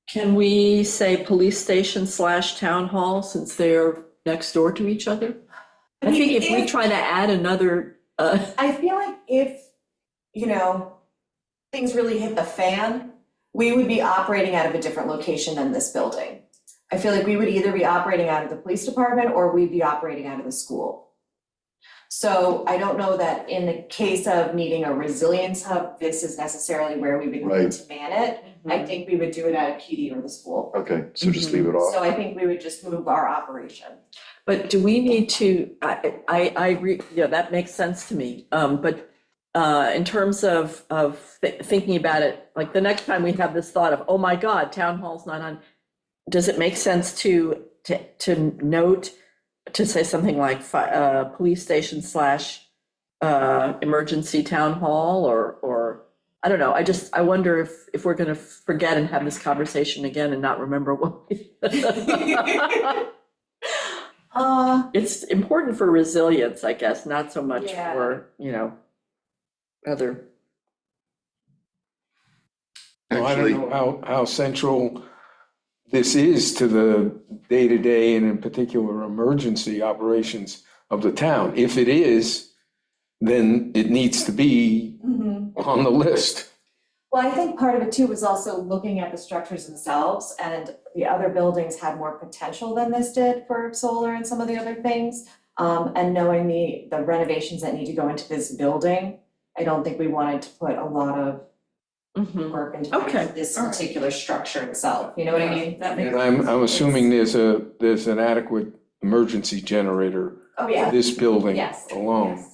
Can we say police station / town hall, since they're next door to each other? I think if we try to add another, I feel like if, things really hit the fan, we would be operating out of a different location than this building. I feel like we would either be operating out of the police department or we'd be operating out of the school. So I don't know that in the case of needing a resilience hub, this is necessarily where we would Right. need to man it. I think we would do it out of PD or the school. Okay, so just leave it off. So I think we would just move our operation. but do we need to, I agree, yeah, that makes sense to me. But in terms of thinking about it, like the next time we have this thought of, oh my God, town hall's not on, does it make sense to note, to say something like police station slash emergency town hall, or, I don't know, I wonder if we're gonna forget and have this conversation again and not remember what we. It's important for resilience, I guess, not so much Yeah. for, other. Well, I don't Actually, know how central this is to the day-to-day and in particular emergency operations of the town. If it is, then it needs to be on the list. Well, I think part of it too was also looking at the structures themselves, and the other buildings had more potential than this did for solar and some of the other things. And knowing the renovations that need to go into this building, I don't think we wanted to put a lot of work into Okay, this all right. particular structure itself, you know what I mean? That makes And I'm assuming sense. there's an adequate emergency generator Oh, for yeah, this building yes, alone.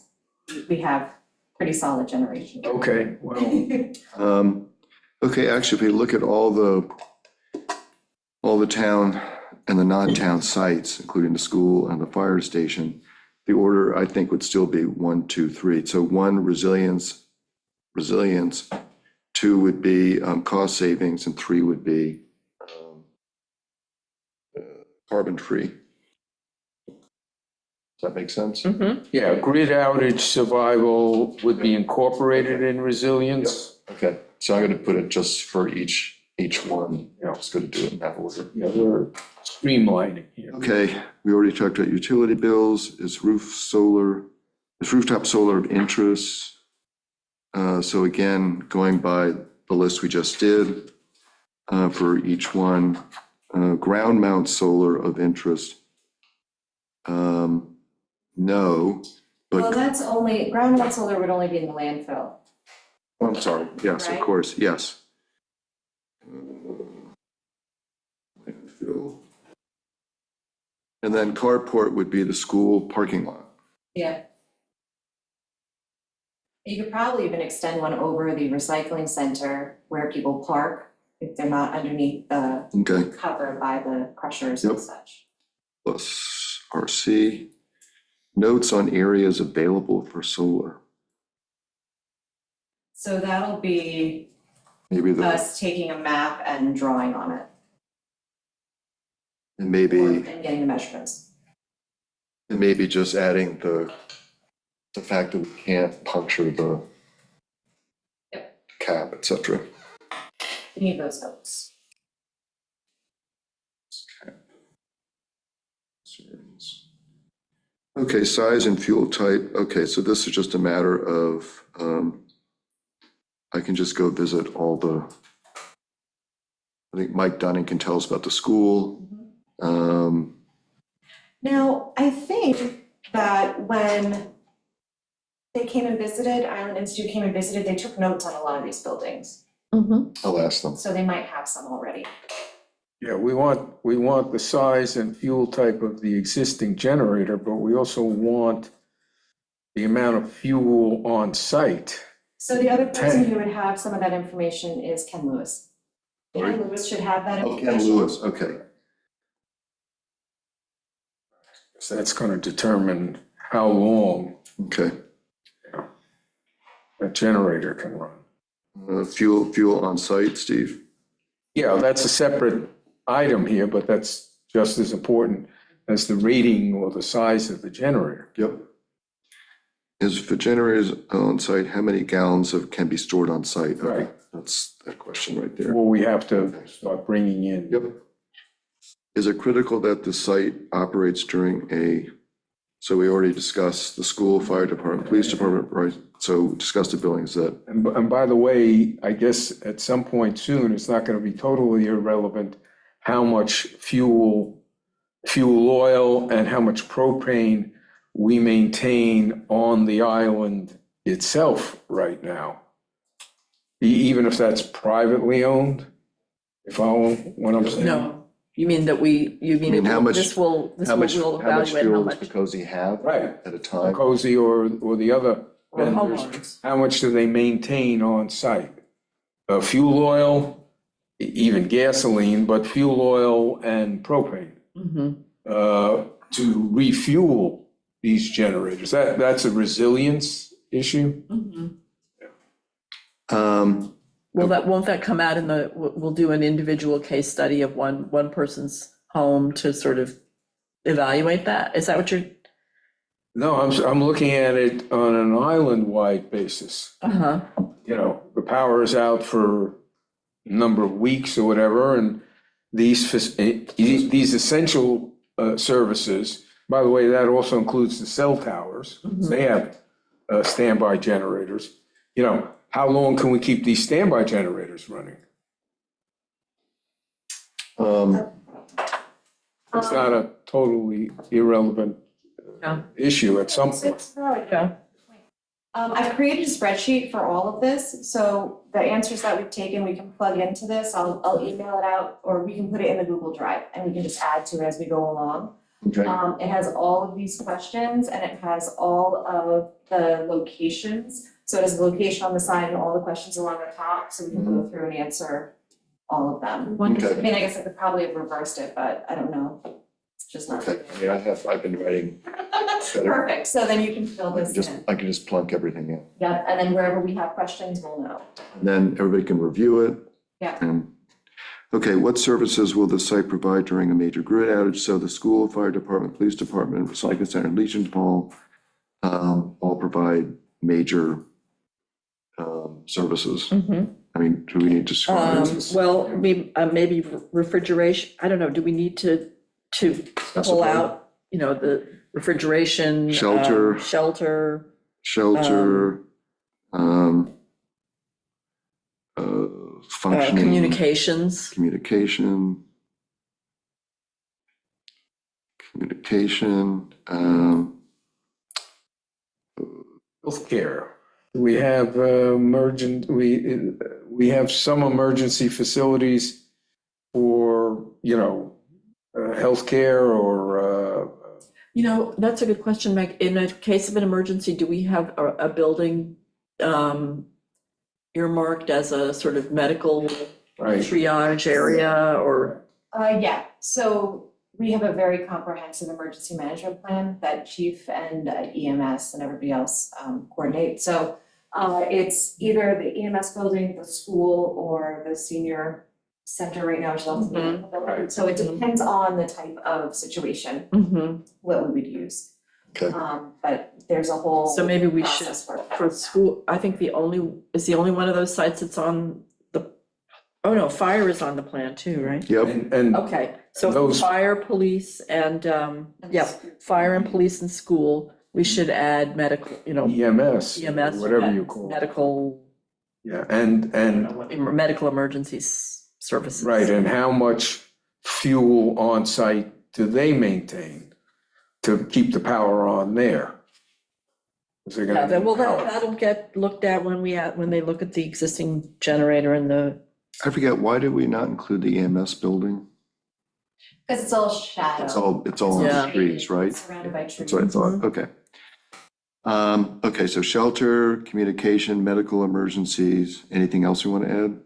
yes. We have pretty solid generation. Okay, well, okay, actually, if we look at all the town and the non-town sites, including the school and the fire station, the order, I think, would still be 1, 2, 3. So 1, resilience, 2 would be cost savings, and 3 would be carbon free. Does that make sense? yeah, grid outage survival would be incorporated in resilience. Okay, so I'm gonna put it just for each one. Yeah. Just gonna do it in that order. Yeah, we're streamlining here. Okay, we already talked about utility bills. Is rooftop solar of interest? So again, going by the list we just did, for each one, ground mount solar of interest. No, Well, but, that's only, ground mount solar would only be in the landfill. I'm sorry, yes, of Right? course, yes. Landfill. And then carport would be the school parking lot. Yeah. You could probably even extend one over the recycling center where people park if they're not underneath the Okay, cover by the crushers and Yep. such. plus RC. Notes on areas available for solar. So that'll be Maybe us taking a map and drawing on it. and maybe, And getting the measurements. just adding the fact that we can't puncture the Yep. cap, et cetera. We need those notes. Okay, size and fuel type. Okay, so this is just a matter of, I can just go visit I think Mike Dunning can tell us about the school. Now, I think that when they came and visited, Island Institute came and visited, they took notes on a lot of these buildings. I'll ask them. So they might have some already. Yeah, we want the size and fuel type of the existing generator, but we also want the amount of fuel on site. So the other person Okay. who would have some of that information is Ken Lewis. Sorry? Ken Lewis should have that Oh, information. Ken Lewis, okay. So that's going to determine how long Okay. that generator can run. Fuel on site, Steve? Yeah, that's a separate item here, but that's just as important as the rating or the size of the generator. Yep. If the generator is on site, how many gallons can be stored on site? Okay, Right. that's that question right there. Or we have to start bringing in. Yep. Is it critical that the site operates during so we already discussed the school, fire department, police department, right? So we discussed the buildings that, And by the way, I guess at some point soon, it's not going to be totally irrelevant how much fuel oil and how much propane we maintain on the island itself right now. Even if that's privately owned, if I follow what I'm saying. No, you mean that you mean how much- we'll how much evaluate how fuel does much. Picosi have Right, at a time? Cozy or the other Or vendors, homeowners. how much do they maintain on site? Fuel oil, even gasoline, but fuel oil and propane Mhm. to refuel these generators. That's a resilience issue. Mhm. Won't that come out in we'll do an individual case study of one person's home to sort of evaluate that? Is that what you're? No, I'm looking at it on an island-wide basis. Uh-huh. You know, the power is out for a number of weeks or whatever, and these essential services, by the way, that also includes the cell towers. They have standby generators. You know, how long can we keep these standby generators running? It's not a totally irrelevant Yeah. issue at some point. It's really good. Yeah. I've created a spreadsheet for all of this, so the answers that we've taken, we can plug into this. I'll email it out, or we can put it in the Google Drive, and we can just add to it as we go along. Okay. It has all of these questions, and it has all of the locations. So it has the location on the side and all the questions along the top, so we can go through and answer all of them. Okay. I mean, I guess I could probably have reversed it, but I don't know. It's just not. Okay, I mean, I've been writing, Perfect, so then you can fill this in. I can just plunk everything in. Yeah, and then wherever we have questions, we'll know. And then everybody can review it. Yeah. And, okay, what services will the site provide during a major grid outage? So the school, fire department, police department, recycling center, Legion Hall, all provide major services. Mhm. I mean, do we need to describe this? Well, maybe refrigeration, I don't know, do we need to pull Specify. out, the refrigeration? Shelter. Shelter, functioning. Communications. Communication, Healthcare. We have we have some emergency facilities for, healthcare or, That's a good question, Meg. In a case of an emergency, do we have a building earmarked as a sort of medical right, triage area or? Yeah, so we have a very comprehensive emergency management plan that chief and EMS and everybody else coordinate. So it's either the EMS building, the school, or the senior center right now, which is also the medical building. Right. So it depends on the type of situation, Mhm. what we would use. Okay. But there's a whole So maybe we should, process for school, I think the only one of those sites that's on oh no, fire is on the plan too, right? yep, and Okay, so Those- fire, police, and, fire and police and school, we should add medical, EMS, EMS. whatever you call it. Medical, Yeah, and, medical emergency services. right, and how much fuel on site do they maintain to keep the power on there? Is there gonna Yeah, be power? that'll get looked at when they look at the existing generator and the, I forget, why did we not include the EMS building? Because it's all shadow. It's all in Yeah. the trees, right? Surrounded by trees. That's what I thought, okay. Okay, so shelter, communication, medical emergencies, anything else you want to add?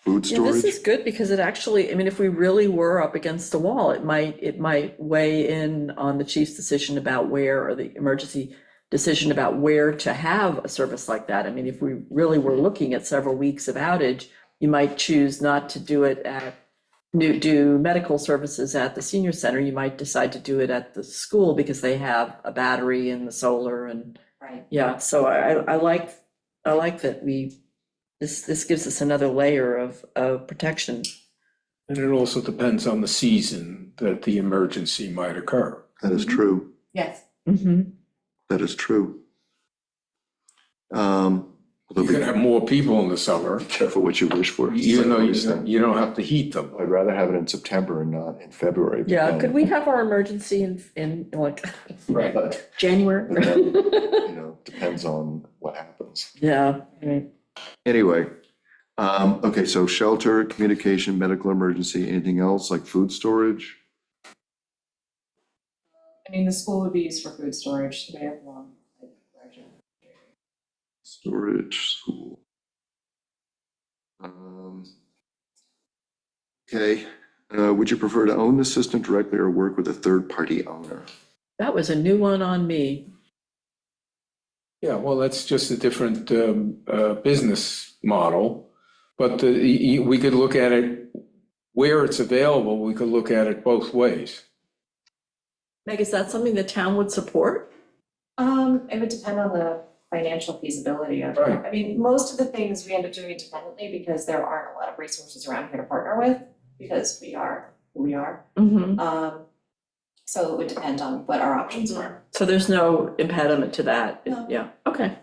Food yeah, this storage? is good because it actually, I mean, if we really were up against the wall, it might weigh in on the chief's decision about where, or the emergency decision about where to have a service like that. I mean, if we really were looking at several weeks of outage, you might choose not to do it do medical services at the senior center. You might decide to do it at the school because they have a battery and the solar and, Right. yeah, so I like that this gives us another layer of protection. And it also depends on the season that the emergency might occur. That is true, Yes. Mhm. that is true. You can have more people in the summer, Be careful what you wish for. even though you don't have to heat them. I'd rather have it in September and not in February. but Yeah, then, could we have our emergency in like But, January? depends on what happens. Yeah, right. Anyway, okay, so shelter, communication, medical emergency, anything else like food storage? I mean, the school would be used for food storage, so they have one. Storage, school. Okay, would you prefer to own the system directly or work with a third-party owner? That was a new one on me. Yeah, well, that's just a different business model. But we could look at it where it's available, we could look at it both ways. Meg, is that something the town would support? It would depend on the financial feasibility of it. Right. I mean, most of the things we end up doing independently because there aren't a lot of resources around here to partner with, because we are who we are. Mm-hmm. So it would depend on what our options are. So there's no impediment to that? No. Yeah, okay.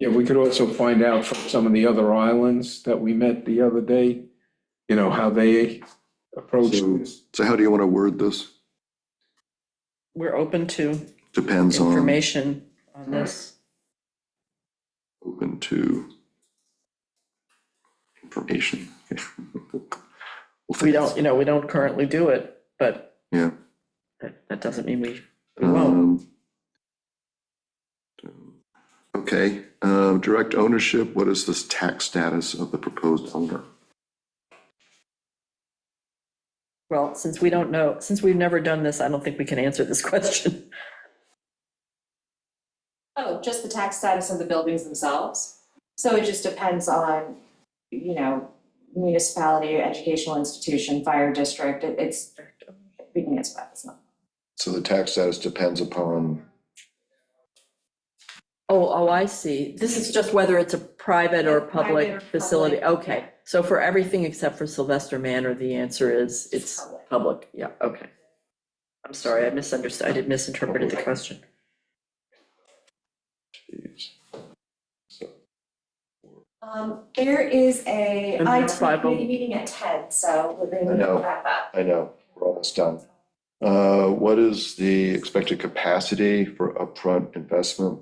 Yeah, we could also find out from some of the other islands that we met the other day, you know, how they approach this. So how do you want to word this? We're open to Depends on, information on this. open to information. We don't, we don't currently do it, but Yeah. that doesn't mean we won't. Okay, direct ownership, what is this tax status of the proposed owner? Well, since we don't know, since we've never done this, I don't think we can answer this question. Oh, just the tax status of the buildings themselves? So it just depends on, municipality, educational institution, fire district, we can answer that, it's not. So the tax status depends upon, Oh, I see. This is just whether it's a private or Private public or facility. public, Okay, yeah. so for everything except for Sylvester Manor, the answer is it's Public. public. Yeah, okay. I'm sorry, I misunderstood. I did misinterpreted the question. There is a And IT tribal- committee meeting at 10, so we're going I to know. wrap up. I know, we're almost done. What is the expected capacity for upfront investment?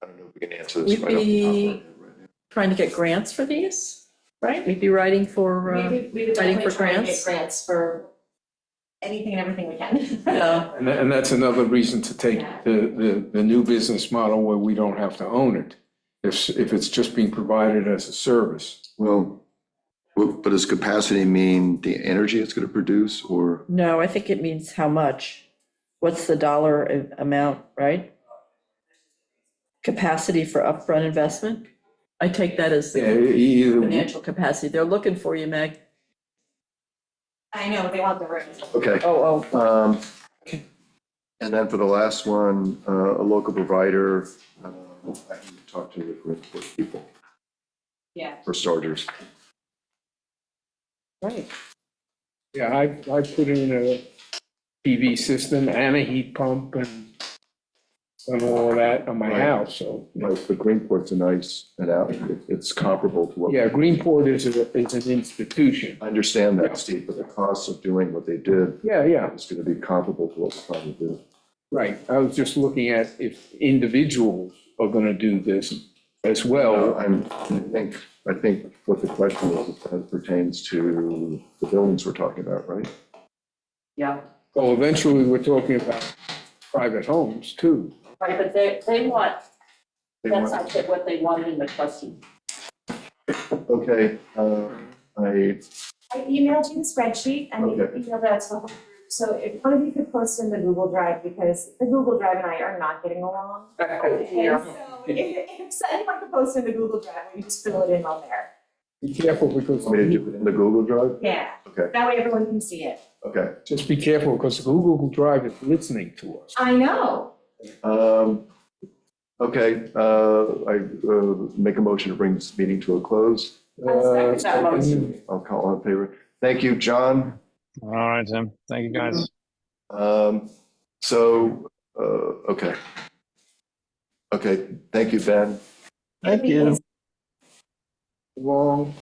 I don't know if we can answer this We'd right off the top of our be- head right now. Trying to get grants for these, right? We'd be writing for, We would writing definitely for try to grants? get grants for anything and everything we can. yeah, And that's another reason to take the new business model where we don't have to own it. If it's just being provided as a service. Well, but does capacity mean the energy it's gonna produce or? no, I think it means how much. What's the dollar amount, right? Capacity for upfront investment? I take that as Yeah, the either, financial capacity. They're looking for you, Meg. I know, they want the room. Okay. Oh, Okay. And then for the last one, a local provider, I can talk to the people, Yeah. for starters. right. yeah, I put in a PV system and a heat pump and all of that on my Right. house, so. Like the Greenport's a nice, it's comparable to what. Yeah, Greenport is an institution. I understand Yeah. that, Steve, but the cost of doing what they did Yeah, yeah, is gonna be comparable to what we're trying to do. right. I was just looking at if individuals are gonna do this as well. I think what the question is, as pertains to the buildings we're talking about, right? Yeah. Well, eventually, we're talking about private homes too. Right, but they want, They that's want- not what they wanted in the question. Okay, I emailed you the spreadsheet and you Okay. emailed that to the whole group. So if one of you could post in the Google Drive, because the Google Drive and I are not getting along. And so if anyone could post in the Google Drive, we just fill it in on there. Be careful because, want me to do it in the Google Drive? Yeah, Okay, that way everyone can see it. okay. just be careful because Google Drive is listening to us. I know. Okay, I make a motion to bring this meeting to a close. I second that motion. I'll call all in favor. Thank you, John. All right, Tim. Thank you, guys. Okay. Okay, thank you, Ben. Thank you. Long